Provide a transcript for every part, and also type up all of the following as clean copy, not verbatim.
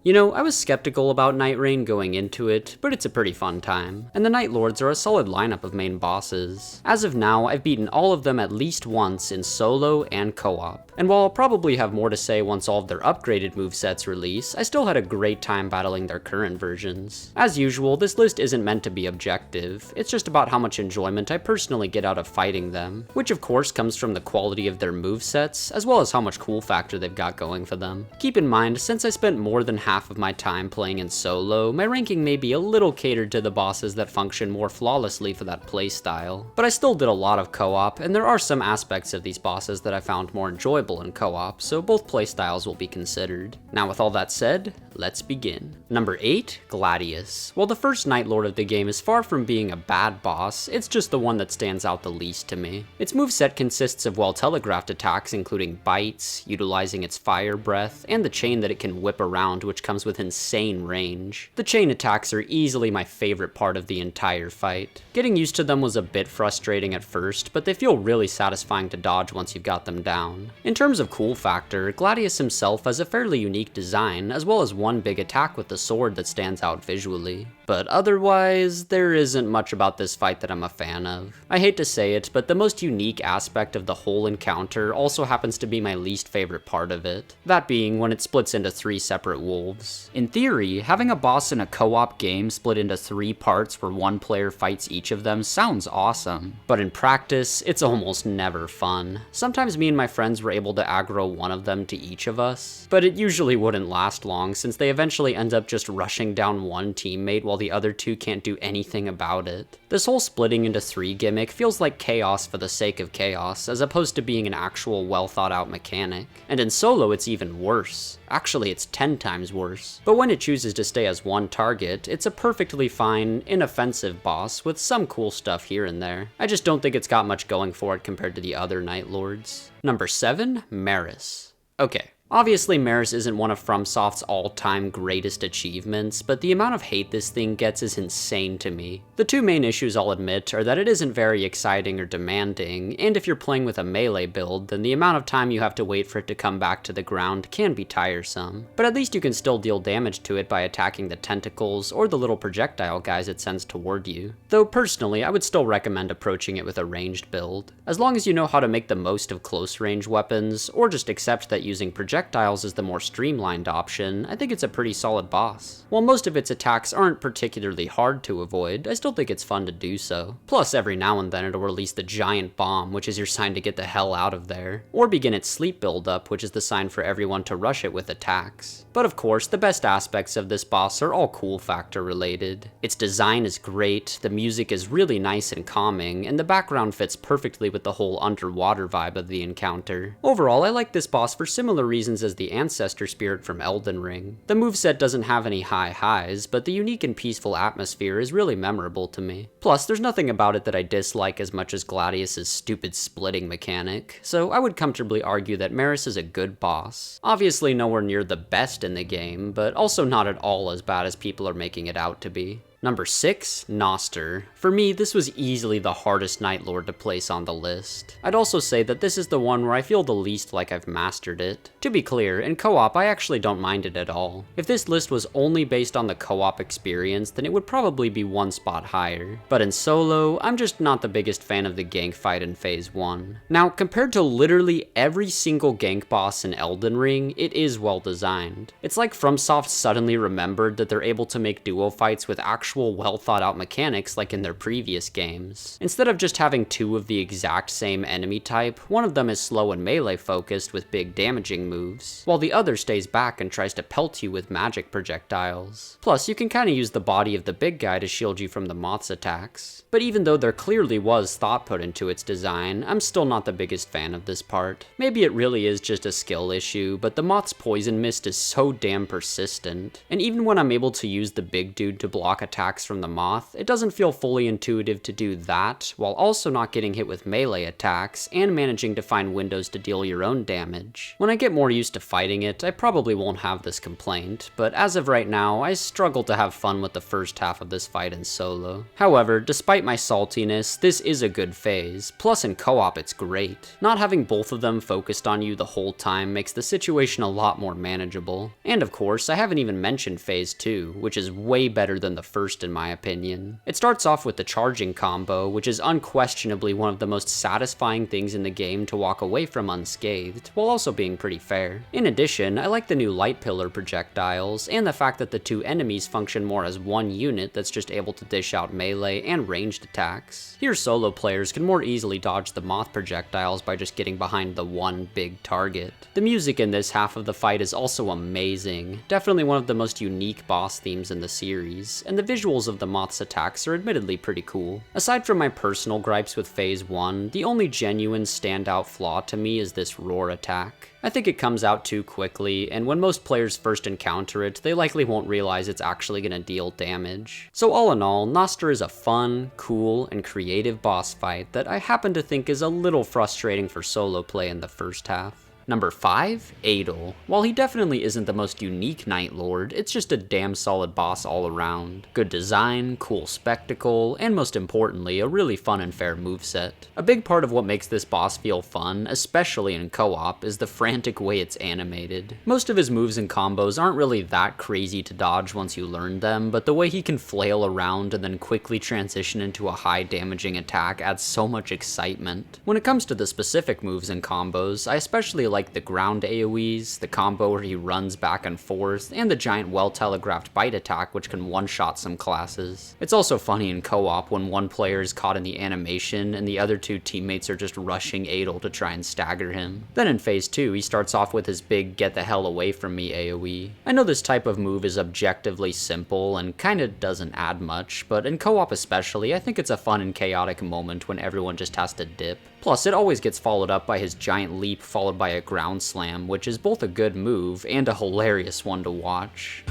You know, I was skeptical about Nightreign going into it, but it's a pretty fun time, and the Nightlords are a solid lineup of main bosses. As of now, I've beaten all of them at least once in solo and co-op, and while I'll probably have more to say once all of their upgraded movesets release, I still had a great time battling their current versions. As usual, this list isn't meant to be objective, it's just about how much enjoyment I personally get out of fighting them, which of course comes from the quality of their movesets, as well as how much cool factor they've got going for them. Keep in mind, since I spent more than half of my time playing in solo, my ranking may be a little catered to the bosses that function more flawlessly for that playstyle. But I still did a lot of co-op, and there are some aspects of these bosses that I found more enjoyable in co-op, so both playstyles will be considered. Now with all that said, let's begin. Number 8, Gladius. While the first Nightlord of the game is far from being a bad boss, it's just the one that stands out the least to me. Its moveset consists of well-telegraphed attacks including bites, utilizing its fire breath, and the chain that it can whip around, which comes with insane range. The chain attacks are easily my favorite part of the entire fight. Getting used to them was a bit frustrating at first, but they feel really satisfying to dodge once you've got them down. In terms of cool factor, Gladius himself has a fairly unique design, as well as one big attack with the sword that stands out visually. But otherwise, there isn't much about this fight that I'm a fan of. I hate to say it, but the most unique aspect of the whole encounter also happens to be my least favorite part of it. That being when it splits into 3 separate wolves. In theory, having a boss in a co-op game split into 3 parts where one player fights each of them sounds awesome. But in practice, it's almost never fun. Sometimes me and my friends were able to aggro one of them to each of us, but it usually wouldn't last long since they eventually end up just rushing down one teammate while the other 2 can't do anything about it. This whole splitting into 3 gimmick feels like chaos for the sake of chaos, as opposed to being an actual well thought out mechanic. And in solo it's even worse. Actually, it's 10 times worse. But when it chooses to stay as one target, it's a perfectly fine, inoffensive boss with some cool stuff here and there. I just don't think it's got much going for it compared to the other Nightlords. Number 7, Maris. Okay. Obviously, Maris isn't one of FromSoft's all-time greatest achievements, but the amount of hate this thing gets is insane to me. The 2 main issues I'll admit are that it isn't very exciting or demanding, and if you're playing with a melee build, then the amount of time you have to wait for it to come back to the ground can be tiresome. But at least you can still deal damage to it by attacking the tentacles or the little projectile guys it sends toward you. Though personally, I would still recommend approaching it with a ranged build. As long as you know how to make the most of close range weapons, or just accept that using projectiles is the more streamlined option, I think it's a pretty solid boss. While most of its attacks aren't particularly hard to avoid, I still think it's fun to do so. Plus, every now and then it'll release the giant bomb, which is your sign to get the hell out of there, or begin its sleep buildup, which is the sign for everyone to rush it with attacks. But of course, the best aspects of this boss are all cool factor related. Its design is great, the music is really nice and calming, and the background fits perfectly with the whole underwater vibe of the encounter. Overall, I like this boss for similar reasons as the Ancestor Spirit from Elden Ring. The moveset doesn't have any high highs, but the unique and peaceful atmosphere is really memorable to me. Plus, there's nothing about it that I dislike as much as Gladius's stupid splitting mechanic, so I would comfortably argue that Maris is a good boss. Obviously nowhere near the best in the game, but also not at all as bad as people are making it out to be. Number 6, Noster. For me, this was easily the hardest Nightlord to place on the list. I'd also say that this is the one where I feel the least like I've mastered it. To be clear, in co-op I actually don't mind it at all. If this list was only based on the co-op experience, then it would probably be 1 spot higher. But in solo, I'm just not the biggest fan of the gank fight in Phase 1. Now, compared to literally every single gank boss in Elden Ring, it is well designed. It's like FromSoft suddenly remembered that they're able to make duo fights with actual well thought out mechanics like in their previous games. Instead of just having 2 of the exact same enemy type, one of them is slow and melee focused with big damaging moves, while the other stays back and tries to pelt you with magic projectiles. Plus, you can kinda use the body of the big guy to shield you from the moth's attacks. But even though there clearly was thought put into its design, I'm still not the biggest fan of this part. Maybe it really is just a skill issue, but the moth's poison mist is so damn persistent, and even when I'm able to use the big dude to block attacks attacks from the Moth, it doesn't feel fully intuitive to do that, while also not getting hit with melee attacks, and managing to find windows to deal your own damage. When I get more used to fighting it, I probably won't have this complaint, but as of right now, I struggle to have fun with the first half of this fight in solo. However, despite my saltiness, this is a good phase, plus in co-op it's great. Not having both of them focused on you the whole time makes the situation a lot more manageable. And of course, I haven't even mentioned phase 2, which is way better than the first in my opinion. It starts off with the charging combo, which is unquestionably one of the most satisfying things in the game to walk away from unscathed, while also being pretty fair. In addition, I like the new light pillar projectiles, and the fact that the two enemies function more as one unit that's just able to dish out melee and ranged attacks. Here solo players can more easily dodge the Moth projectiles by just getting behind the one big target. The music in this half of the fight is also amazing, definitely one of the most unique boss themes in the series, and the visuals of the Moth's attacks are admittedly pretty cool. Aside from my personal gripes with phase 1, the only genuine standout flaw to me is this roar attack. I think it comes out too quickly, and when most players first encounter it, they likely won't realize it's actually going to deal damage. So all in all, Noster is a fun, cool, and creative boss fight that I happen to think is a little frustrating for solo play in the first half. Number 5, Adel. While he definitely isn't the most unique Nightlord, it's just a damn solid boss all around. Good design, cool spectacle, and most importantly, a really fun and fair moveset. A big part of what makes this boss feel fun, especially in co-op, is the frantic way it's animated. Most of his moves and combos aren't really that crazy to dodge once you learn them, but the way he can flail around and then quickly transition into a high damaging attack adds so much excitement. When it comes to the specific moves and combos, I especially like the ground AoEs, the combo where he runs back and forth, and the giant well-telegraphed bite attack which can one-shot some classes. It's also funny in co-op when one player is caught in the animation and the other two teammates are just rushing Adel to try and stagger him. Then in phase 2, he starts off with his big get the hell away from me AoE. I know this type of move is objectively simple and kinda doesn't add much, but in co-op especially, I think it's a fun and chaotic moment when everyone just has to dip. Plus, it always gets followed up by his giant leap followed by a ground slam, which is both a good move and a hilarious one to watch.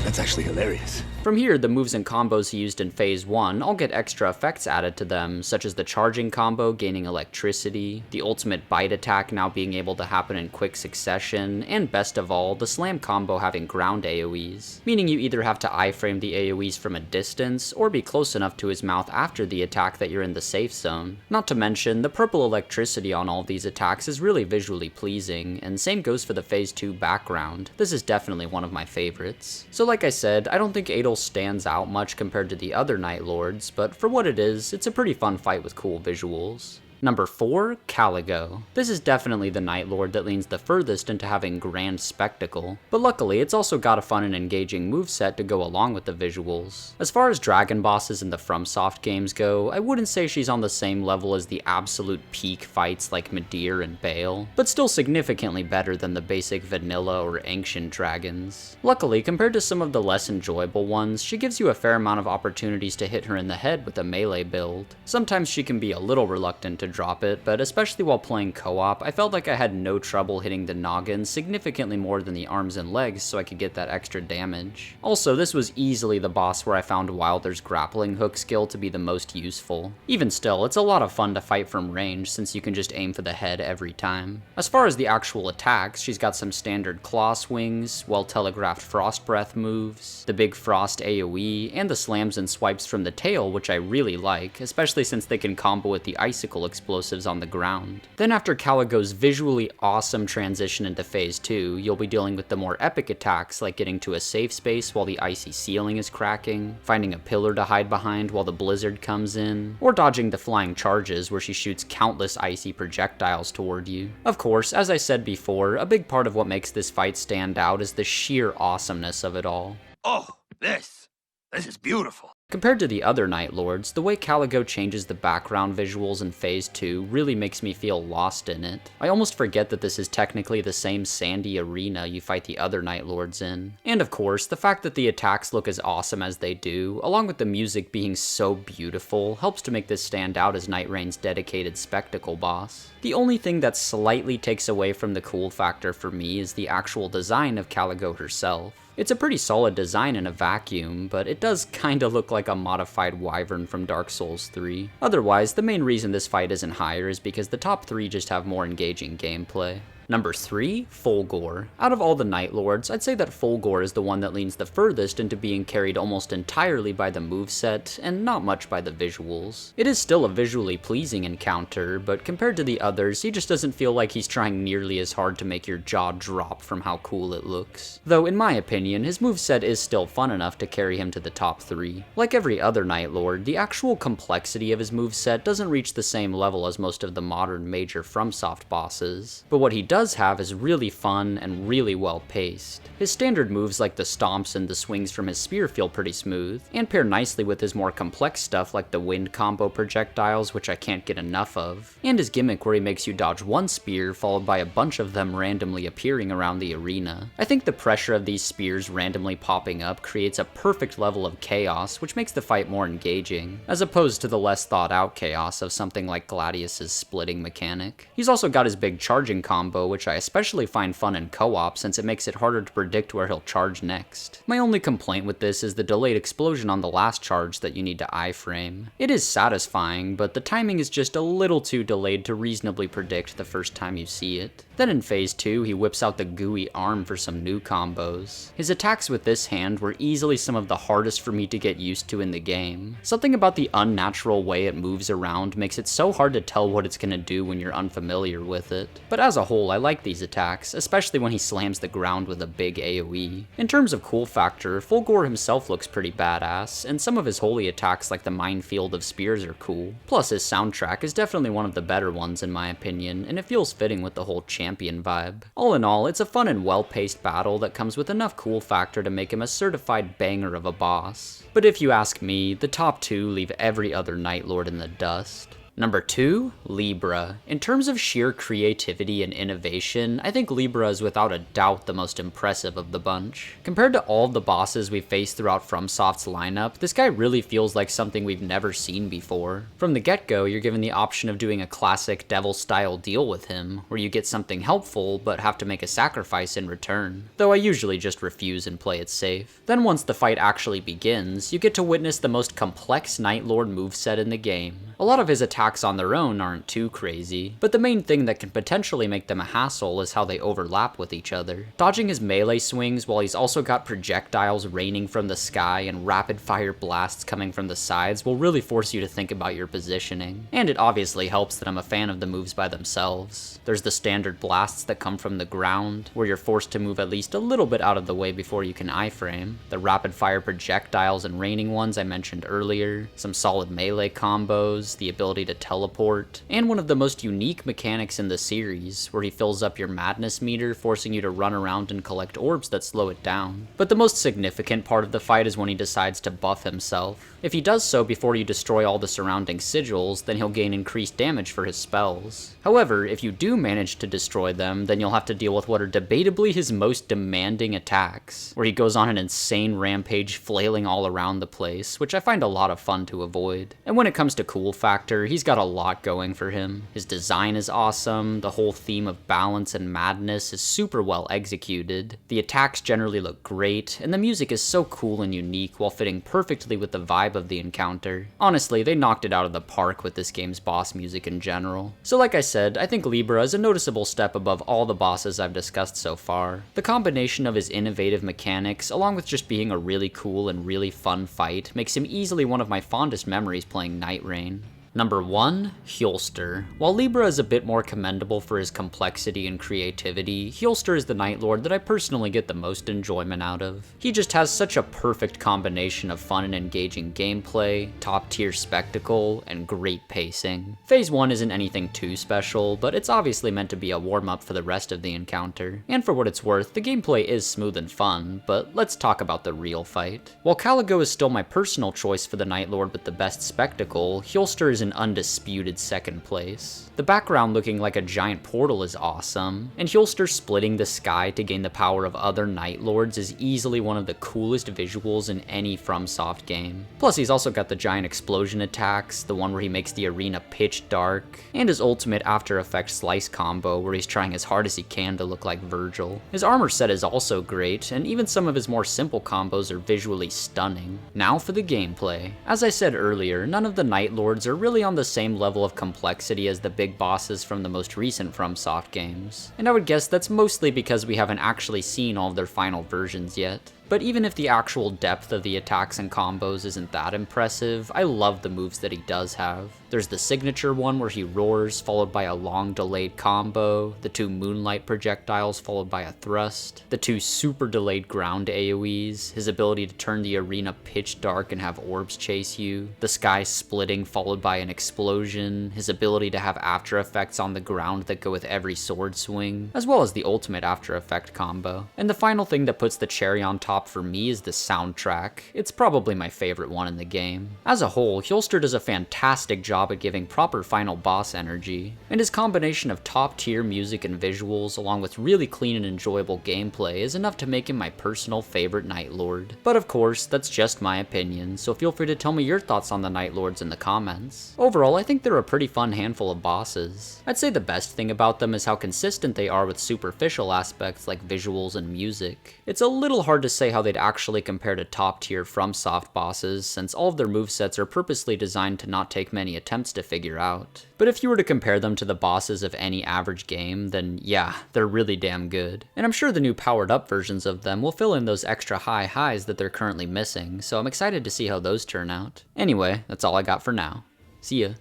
That's actually hilarious. From here, the moves and combos he used in phase 1 all get extra effects added to them, such as the charging combo gaining electricity, the ultimate bite attack now being able to happen in quick succession, and best of all, the slam combo having ground AoEs, meaning you either have to iframe the AoEs from a distance, or be close enough to his mouth after the attack that you're in the safe zone. Not to mention, the purple electricity on all these attacks is really visually pleasing, and same goes for the phase 2 background. This is definitely one of my favorites. So like I said, I don't think Adel stands out much compared to the other Nightlords, but for what it is, it's a pretty fun fight with cool visuals. Number 4, Caligo. This is definitely the Nightlord that leans the furthest into having grand spectacle, but luckily it's also got a fun and engaging moveset to go along with the visuals. As far as dragon bosses in the FromSoft games go, I wouldn't say she's on the same level as the absolute peak fights like Midir and Bale, but still significantly better than the basic vanilla or ancient dragons. Luckily, compared to some of the less enjoyable ones, she gives you a fair amount of opportunities to hit her in the head with a melee build. Sometimes she can be a little reluctant to drop it, but especially while playing co-op, I felt like I had no trouble hitting the noggin significantly more than the arms and legs so I could get that extra damage. Also, this was easily the boss where I found Wilder's grappling hook skill to be the most useful. Even still, it's a lot of fun to fight from range since you can just aim for the head every time. As far as the actual attacks, she's got some standard claw swings, well-telegraphed frost breath moves, the big frost AoE, and the slams and swipes from the tail, which I really like, especially since they can combo with the icicle explosives on the ground. Then after Caligo's visually awesome transition into phase 2, you'll be dealing with the more epic attacks like getting to a safe space while the icy ceiling is cracking, finding a pillar to hide behind while the blizzard comes in, or dodging the flying charges where she shoots countless icy projectiles toward you. Of course, as I said before, a big part of what makes this fight stand out is the sheer awesomeness of it all. Oh, this is beautiful. Compared to the other Nightlords, the way Caligo changes the background visuals in phase 2 really makes me feel lost in it. I almost forget that this is technically the same sandy arena you fight the other Nightlords in. And of course, the fact that the attacks look as awesome as they do, along with the music being so beautiful, helps to make this stand out as Nightraign's dedicated spectacle boss. The only thing that slightly takes away from the cool factor for me is the actual design of Caligo herself. It's a pretty solid design in a vacuum, but it does kinda look like a modified wyvern from Dark Souls 3. Otherwise, the main reason this fight isn't higher is because the top 3 just have more engaging gameplay. Number 3, Fulgor. Out of all the Nightlords, I'd say that Fulgor is the one that leans the furthest into being carried almost entirely by the moveset, and not much by the visuals. It is still a visually pleasing encounter, but compared to the others, he just doesn't feel like he's trying nearly as hard to make your jaw drop from how cool it looks. Though, in my opinion, his moveset is still fun enough to carry him to the top 3. Like every other Nightlord, the actual complexity of his moveset doesn't reach the same level as most of the modern major FromSoft bosses, but what he does have is really fun and really well paced. His standard moves like the stomps and the swings from his spear feel pretty smooth, and pair nicely with his more complex stuff like the wind combo projectiles, which I can't get enough of, and his gimmick where he makes you dodge one spear followed by a bunch of them randomly appearing around the arena. I think the pressure of these spears randomly popping up creates a perfect level of chaos, which makes the fight more engaging, as opposed to the less thought out chaos of something like Gladius's splitting mechanic. He's also got his big charging combo, which I especially find fun in co-op since it makes it harder to predict where he'll charge next. My only complaint with this is the delayed explosion on the last charge that you need to iframe. It is satisfying, but the timing is just a little too delayed to reasonably predict the first time you see it. Then in phase 2, he whips out the gooey arm for some new combos. His attacks with this hand were easily some of the hardest for me to get used to in the game. Something about the unnatural way it moves around makes it so hard to tell what it's gonna do when you're unfamiliar with it. But as a whole, I like these attacks, especially when he slams the ground with a big AoE. In terms of cool factor, Fulgor himself looks pretty badass, and some of his holy attacks like the minefield of spears are cool. Plus his soundtrack is definitely one of the better ones in my opinion, and it feels fitting with the whole champion vibe. All in all, it's a fun and well-paced battle that comes with enough cool factor to make him a certified banger of a boss. But if you ask me, the top 2 leave every other Nightlord in the dust. Number 2, Libra. In terms of sheer creativity and innovation, I think Libra is without a doubt the most impressive of the bunch. Compared to all the bosses we've faced throughout FromSoft's lineup, this guy really feels like something we've never seen before. From the get-go, you're given the option of doing a classic devil-style deal with him, where you get something helpful but have to make a sacrifice in return, though I usually just refuse and play it safe. Then once the fight actually begins, you get to witness the most complex Nightlord moveset in the game. A lot of his attacks on their own aren't too crazy, but the main thing that can potentially make them a hassle is how they overlap with each other. Dodging his melee swings while he's also got projectiles raining from the sky and rapid fire blasts coming from the sides will really force you to think about your positioning. And it obviously helps that I'm a fan of the moves by themselves. There's the standard blasts that come from the ground, where you're forced to move at least a little bit out of the way before you can iframe. The rapid fire projectiles and raining ones I mentioned earlier, some solid melee combos, the ability to teleport, and one of the most unique mechanics in the series, where he fills up your madness meter, forcing you to run around and collect orbs that slow it down. But the most significant part of the fight is when he decides to buff himself. If he does so before you destroy all the surrounding sigils, then he'll gain increased damage for his spells. However, if you do manage to destroy them, then you'll have to deal with what are debatably his most demanding attacks, where he goes on an insane rampage flailing all around the place, which I find a lot of fun to avoid. And when it comes to cool factor, he's got a lot going for him. His design is awesome, the whole theme of balance and madness is super well executed, the attacks generally look great, and the music is so cool and unique while fitting perfectly with the vibe of the encounter. Honestly, they knocked it out of the park with this game's boss music in general. So like I said, I think Libra is a noticeable step above all the bosses I've discussed so far. The combination of his innovative mechanics, along with just being a really cool and really fun fight, makes him easily one of my fondest memories playing Nightreign. Number 1, Hjolster. While Libra is a bit more commendable for his complexity and creativity, Hjolster is the Nightlord that I personally get the most enjoyment out of. He just has such a perfect combination of fun and engaging gameplay, top-tier spectacle, and great pacing. Phase 1 isn't anything too special, but it's obviously meant to be a warm-up for the rest of the encounter. And for what it's worth, the gameplay is smooth and fun, but let's talk about the real fight. While Caligo is still my personal choice for the Nightlord with the best spectacle, Hjolster is an undisputed second place. The background looking like a giant portal is awesome, and Hjolster splitting the sky to gain the power of other Nightlords is easily one of the coolest visuals in any FromSoft game. Plus he's also got the giant explosion attacks, the one where he makes the arena pitch dark, and his ultimate After Effects slice combo where he's trying as hard as he can to look like Virgil. His armor set is also great, and even some of his more simple combos are visually stunning. Now for the gameplay. As I said earlier, none of the Nightlords are really on the same level of complexity as the big bosses from the most recent FromSoft games, and I would guess that's mostly because we haven't actually seen all of their final versions yet. But even if the actual depth of the attacks and combos isn't that impressive, I love the moves that he does have. There's the signature one where he roars, followed by a long delayed combo, the 2 moonlight projectiles followed by a thrust, the 2 super delayed ground AoEs, his ability to turn the arena pitch dark and have orbs chase you, the sky splitting followed by an explosion, his ability to have after effects on the ground that go with every sword swing, as well as the ultimate after effect combo. And the final thing that puts the cherry on top for me is the soundtrack. It's probably my favorite one in the game. As a whole, Hjolster does a fantastic job at giving proper final boss energy, and his combination of top tier music and visuals along with really clean and enjoyable gameplay is enough to make him my personal favorite Nightlord. But of course, that's just my opinion, so feel free to tell me your thoughts on the Nightlords in the comments. Overall, I think they're a pretty fun handful of bosses. I'd say the best thing about them is how consistent they are with superficial aspects like visuals and music. It's a little hard to say how they'd actually compare to top tier FromSoft bosses, since all of their movesets are purposely designed to not take many attempts to figure out. But if you were to compare them to the bosses of any average game, then yeah, they're really damn good. And I'm sure the new powered up versions of them will fill in those extra high highs that they're currently missing, so I'm excited to see how those turn out. Anyway, that's all I got for now. See ya.